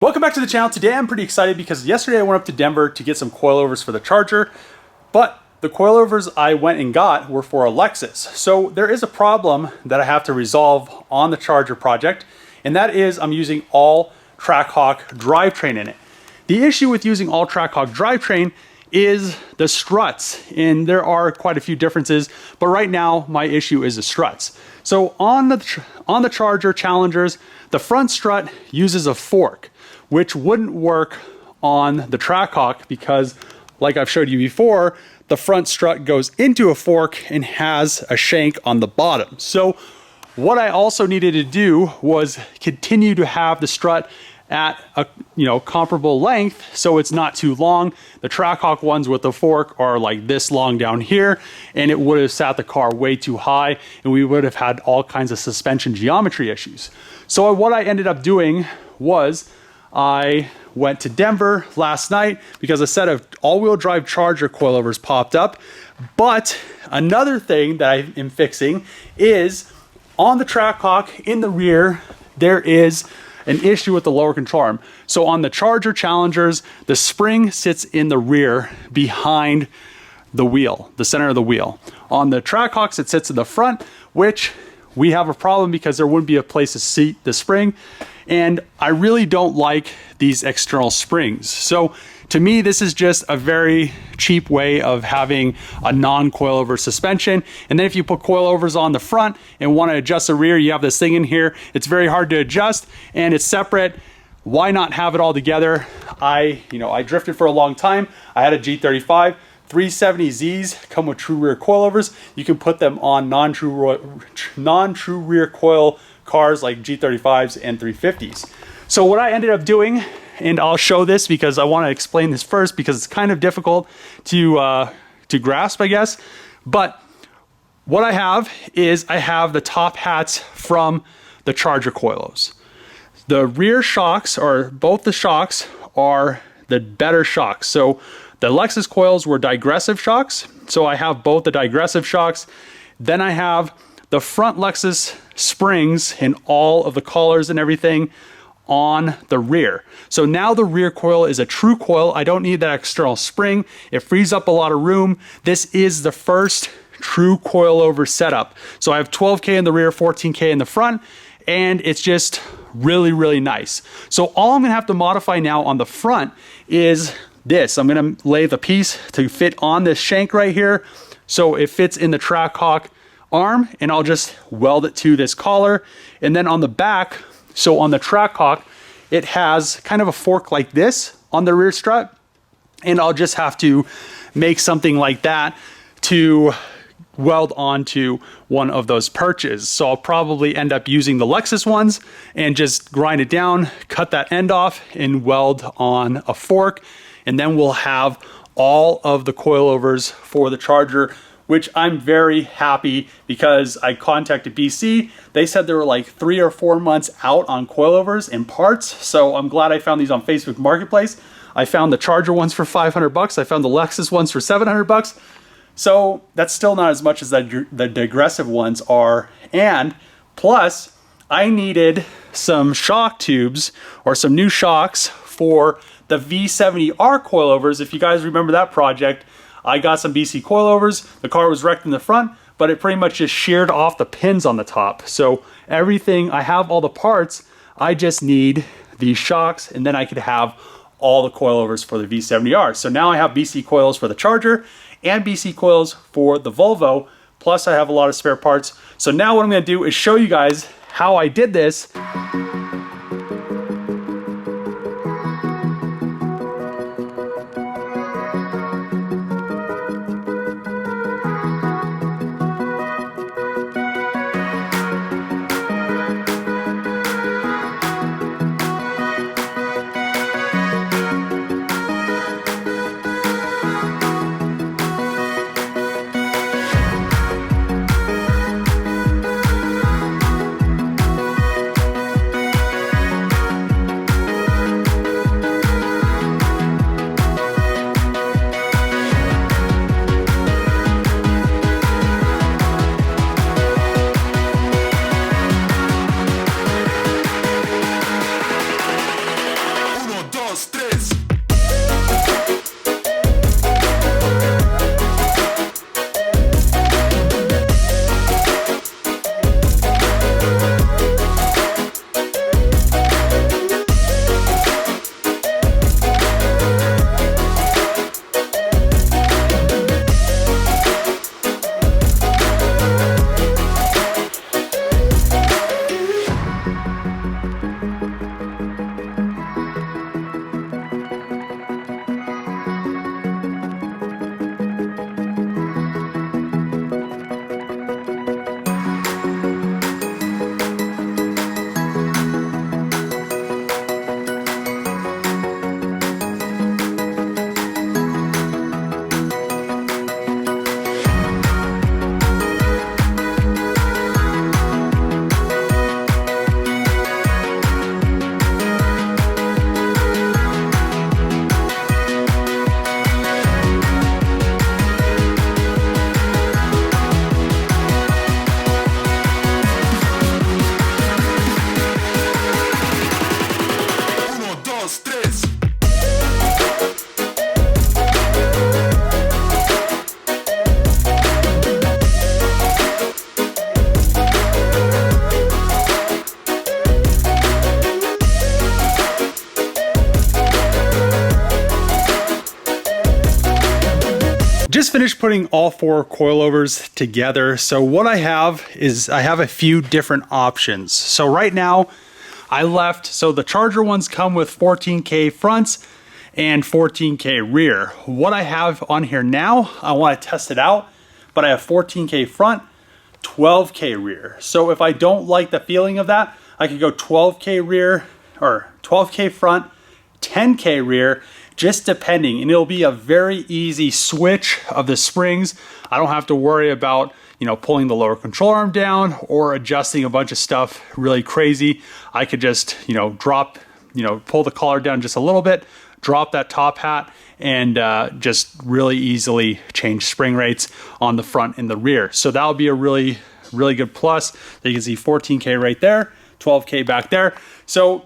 Welcome back to the channel. Today I'm pretty excited because yesterday I went up to Denver to get some coilovers for the Charger, but the coilovers I went and got were for a Lexus. So there is a problem that I have to resolve on the Charger project, and that is I'm using all Trackhawk drivetrain in it. The issue with using all Trackhawk drivetrain is the struts, and there are quite a few differences, but right now my issue is the struts. So on the Charger Challengers, the front strut uses a fork, which wouldn't work on the Trackhawk because, like I've showed you before, the front strut goes into a fork and has a shank on the bottom. So what I also needed to do was continue to have the strut at a comparable length so it's not too long. The Trackhawk ones with the fork are like this long down here, and it would have sat the car way too high and we would have had all kinds of suspension geometry issues. So what I ended up doing was I went to Denver last night because a set of all-wheel drive Charger coilovers popped up. But another thing that I am fixing is on the Trackhawk in the rear, there is an issue with the lower control arm. So on the Charger Challengers, the spring sits in the rear behind the wheel, the center of the wheel. On the Trackhawks, it sits in the front, which we have a problem because there wouldn't be a place to seat the spring. And I really don't like these external springs. So to me, this is just a very cheap way of having a non-coilover suspension. And then if you put coilovers on the front and want to adjust the rear, you have this thing in here. It's very hard to adjust and it's separate. Why not have it all together? I drifted for a long time. I had a G35. 370Zs come with true rear coilovers. You can put them on non-true rear coil cars like G35s and 350s. So what I ended up doing, and I'll show this because I want to explain this first because it's kind of difficult to grasp, I guess. But what I have is I have the top hats from the Charger coilos. The rear shocks, or both the shocks, are the better shocks. So the Lexus coils were digressive shocks. So I have both the digressive shocks. Then I have the front Lexus springs and all of the collars and everything on the rear. So now the rear coil is a true coil. I don't need that external spring. It frees up a lot of room. This is the first true coilover setup. So I have 12K in the rear, 14K in the front, and it's just really, really nice. So all I'm gonna have to modify now on the front is this. I'm gonna lay the piece to fit on this shank right here so it fits in the Trackhawk arm, and I'll just weld it to this collar. And then on the back, so on the Trackhawk, it has kind of a fork like this on the rear strut, and I'll just have to make something like that to weld onto one of those perches. So I'll probably end up using the Lexus ones and just grind it down, cut that end off, and weld on a fork. And then we'll have all of the coilovers for the Charger, which I'm very happy because I contacted BC. They said they were like 3 or 4 months out on coilovers and parts. So I'm glad I found these on Facebook Marketplace. I found the Charger ones for 500 bucks. I found the Lexus ones for 700 bucks. So that's still not as much as the digressive ones are. And plus, I needed some shock tubes or some new shocks for the V70R coilovers. If you guys remember that project, I got some BC coilovers. The car was wrecked in the front, but it pretty much just sheared off the pins on the top. So everything, I have all the parts. I just need these shocks, and then I could have all the coilovers for the V70R. So now I have BC coils for the Charger and BC coils for the Volvo. Plus I have a lot of spare parts. So now what I'm gonna do is show you guys how I did this. dos, tres. Just finished putting all 4 coilovers together. So what I have is I have a few different options. So right now I left, so the Charger ones come with 14K fronts and 14K rear. What I have on here now, I want to test it out, but I have 14K front, 12K rear. So if I don't like the feeling of that, I could go 12K rear or 12K front, 10K rear, just depending, and it'll be a very easy switch of the springs. I don't have to worry about, pulling the lower control arm down or adjusting a bunch of stuff really crazy. I could just, drop, pull the collar down just a little bit, drop that top hat, and just really easily change spring rates on the front and the rear. So that'll be a really, really good plus. You can see 14K right there, 12K back there. So,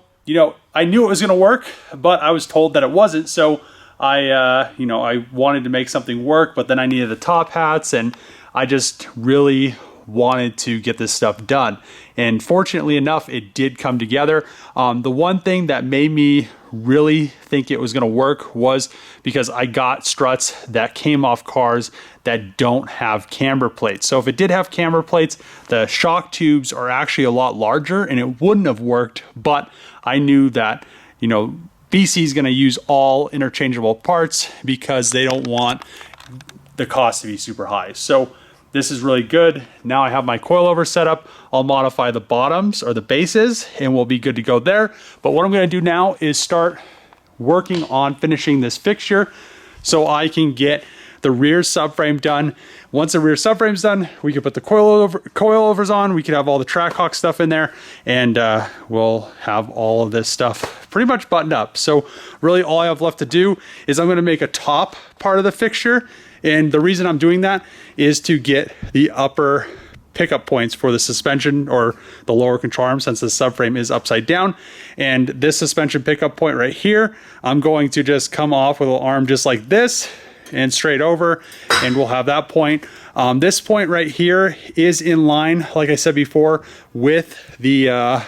I knew it was going to work, but I was told that it wasn't. So I wanted to make something work, but then I needed the top hats, and I just really wanted to get this stuff done. And fortunately enough, it did come together. The one thing that made me really think it was going to work was because I got struts that came off cars that don't have camber plates. So if it did have camber plates, the shock tubes are actually a lot larger and it wouldn't have worked, but I knew that, BC is going to use all interchangeable parts because they don't want the cost to be super high. So this is really good. Now I have my coilover set up. I'll modify the bottoms or the bases and we'll be good to go there. But what I'm going to do now is start working on finishing this fixture so I can get the rear subframe done. Once the rear subframe's done, we can put the coilovers on. We can have all the Trackhawk stuff in there, and we'll have all of this stuff pretty much buttoned up. So really all I have left to do is I'm going to make a top part of the fixture. And the reason I'm doing that is to get the upper pickup points for the suspension or the lower control arm, since the subframe is upside down. And this suspension pickup point right here, I'm going to just come off with an arm just like this and straight over, and we'll have that point. This point right here is in line, like I said before, with the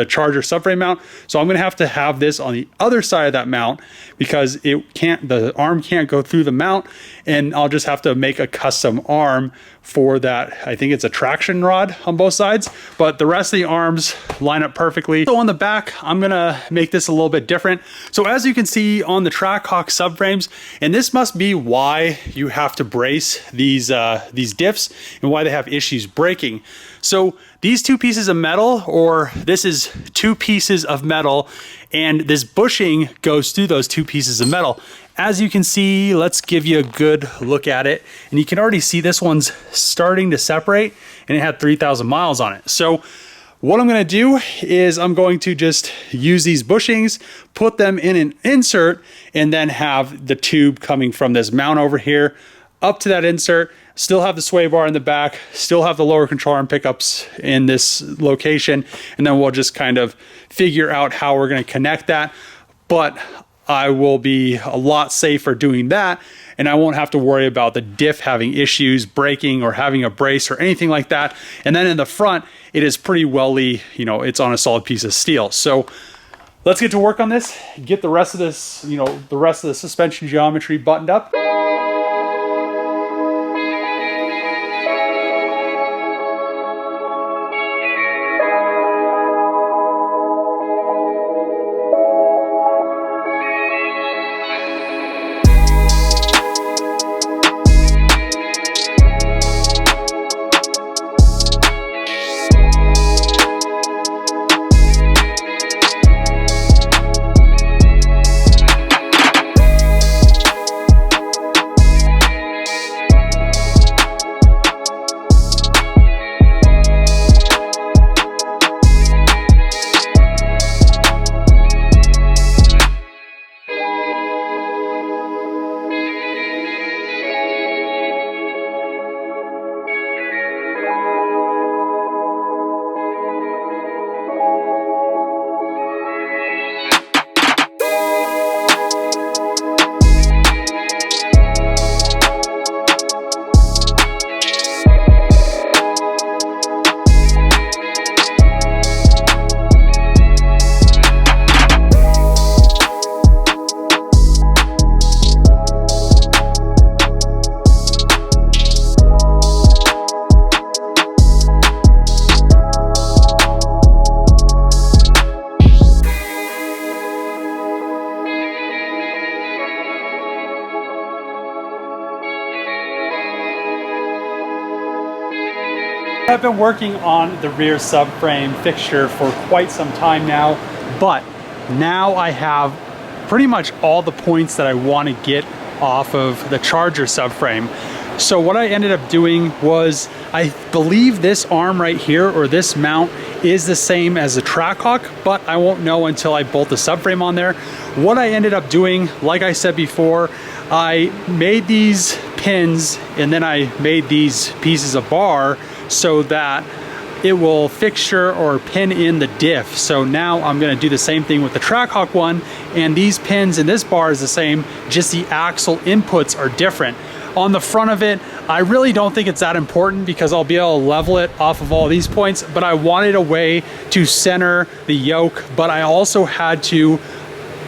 Charger subframe mount. So I'm going to have this on the other side of that mount because the arm can't go through the mount, and I'll just have to make a custom arm for that. I think it's a traction rod on both sides, but the rest of the arms line up perfectly. So on the back, I'm gonna make this a little bit different. So as you can see on the Trackhawk subframes, and this must be why you have to brace these diffs and why they have issues breaking. So these 2 pieces of metal, or this is 2 pieces of metal, and this bushing goes through those 2 pieces of metal. As you can see, let's give you a good look at it. And you can already see this one's starting to separate, and it had 3,000 miles on it. So what I'm gonna do is I'm going to just use these bushings, put them in an insert, and then have the tube coming from this mount over here up to that insert, still have the sway bar in the back, still have the lower control arm pickups in this location, and then we'll just kind of figure out how we're gonna connect that. but I will be a lot safer doing that, and I won't have to worry about the diff having issues, breaking, or having a brace or anything like that. And then in the front, it is pretty welly, you know, it's on a solid piece of steel. So let's get to work on this, get the rest of this, you know, the rest of the suspension geometry buttoned up. I've been working on the rear subframe fixture for quite some time now, but now I have pretty much all the points that I want to get off of the Charger subframe. So what I ended up doing was, I believe this arm right here, or this mount, is the same as the Trackhawk, but I won't know until I bolt the subframe on there. What I ended up doing, like I said before, I made these pins and then I made these pieces of bar so that it will fixture or pin in the diff. So now I'm going to do the same thing with the Trackhawk one, and these pins and this bar is the same, just the axle inputs are different. On the front of it, I really don't think it's that important because I'll be able to level it off of all these points, but I wanted a way to center the yoke, but I also had to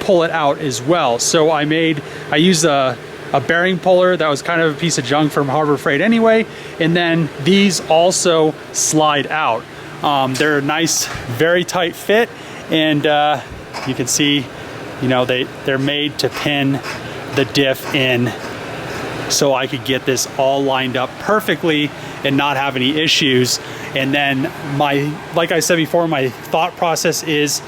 pull it out as well. So I used a bearing puller that was kind of a piece of junk from Harbor Freight anyway, and then these also slide out. They're a nice, very tight fit, and you can see, you know, they're made to pin the diff in, so I could get this all lined up perfectly and not have any issues. And then like I said before, my thought process is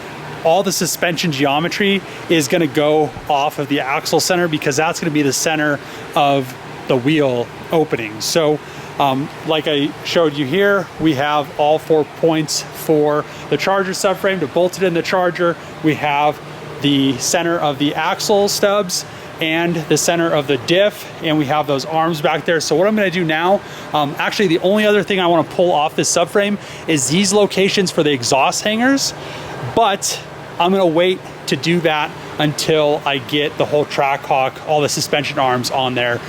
all the suspension geometry is going to go off of the axle center, because that's going to be the center of the wheel opening. So like I showed you here, we have all 4 points for the Charger subframe to bolt it in the Charger. We have the center of the axle stubs and the center of the diff, and we have those arms back there. So what I'm going to do now, actually the only other thing I want to pull off this subframe is these locations for the exhaust hangers, but I'm going to wait to do that until I get the whole Trackhawk, all the suspension arms on there,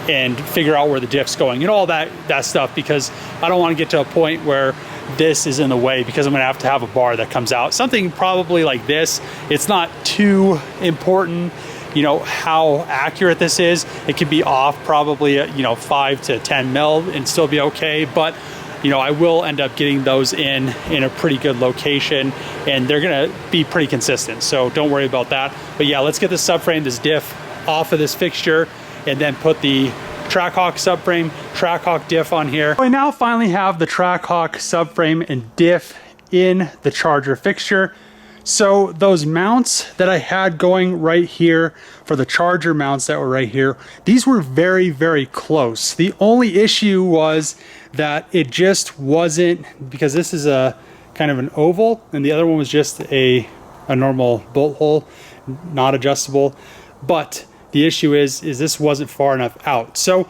and figure out where the diff's going and all that stuff, because I don't want to get to a point where this is in the way, because I'm going to have a bar that comes out. Something probably like this, it's not too important, you know, how accurate this is. It could be off probably, you know, 5 to 10 mil and still be okay, but you know, I will end up getting those in a pretty good location, and they're gonna be pretty consistent, so don't worry about that. But yeah, let's get this subframe, this diff, off of this fixture, and then put the Trackhawk subframe, Trackhawk diff on here. I now finally have the Trackhawk subframe and diff in the Charger fixture. So those mounts that I had going right here for the Charger mounts that were right here, these were very, very close. The only issue was that it just wasn't, because this is a kind of an oval and the other one was just a normal bolt hole, not adjustable. But the issue is this wasn't far enough out. So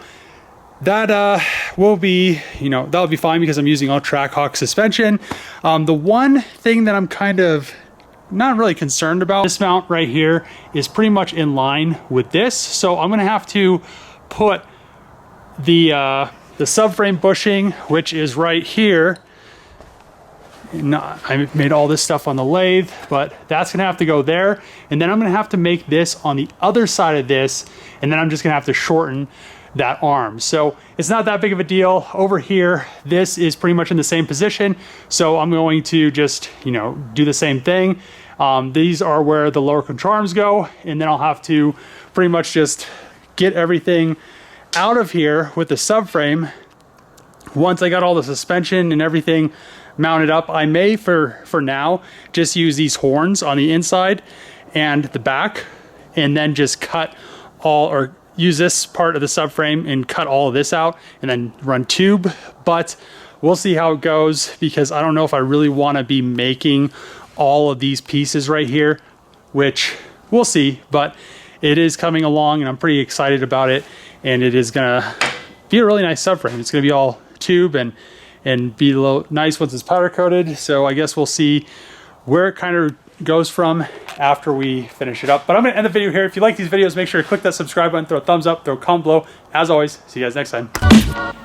that will be, you know, that'll be fine because I'm using all Trackhawk suspension. The one thing that I'm kind of not really concerned about. This mount right here is pretty much in line with this, so I'm gonna have to put the subframe bushing, which is right here. I made all this stuff on the lathe, but that's gonna have to go there. And then I'm gonna have to make this on the other side of this, and then I'm just gonna have to shorten that arm. So it's not that big of a deal. Over here, this is pretty much in the same position. So I'm going to just, you know, do the same thing. These are where the lower control arms go, and then I'll have to pretty much just get everything out of here with the subframe. Once I got all the suspension and everything mounted up, I may for now just use these horns on the inside and the back, and then just cut all, or use this part of the subframe and cut all of this out and then run tube. But we'll see how it goes, because I don't know if I really want to be making all of these pieces right here, which we'll see. But it is coming along and I'm pretty excited about it, and it is gonna be a really nice subframe. It's gonna be all tube and be a little nice once it's powder coated. So I guess we'll see where it kind of goes from after we finish it up. But I'm gonna end the video here. If you like these videos, make sure to click that subscribe button, throw a thumbs up, throw a comment below. As always, see you guys next time.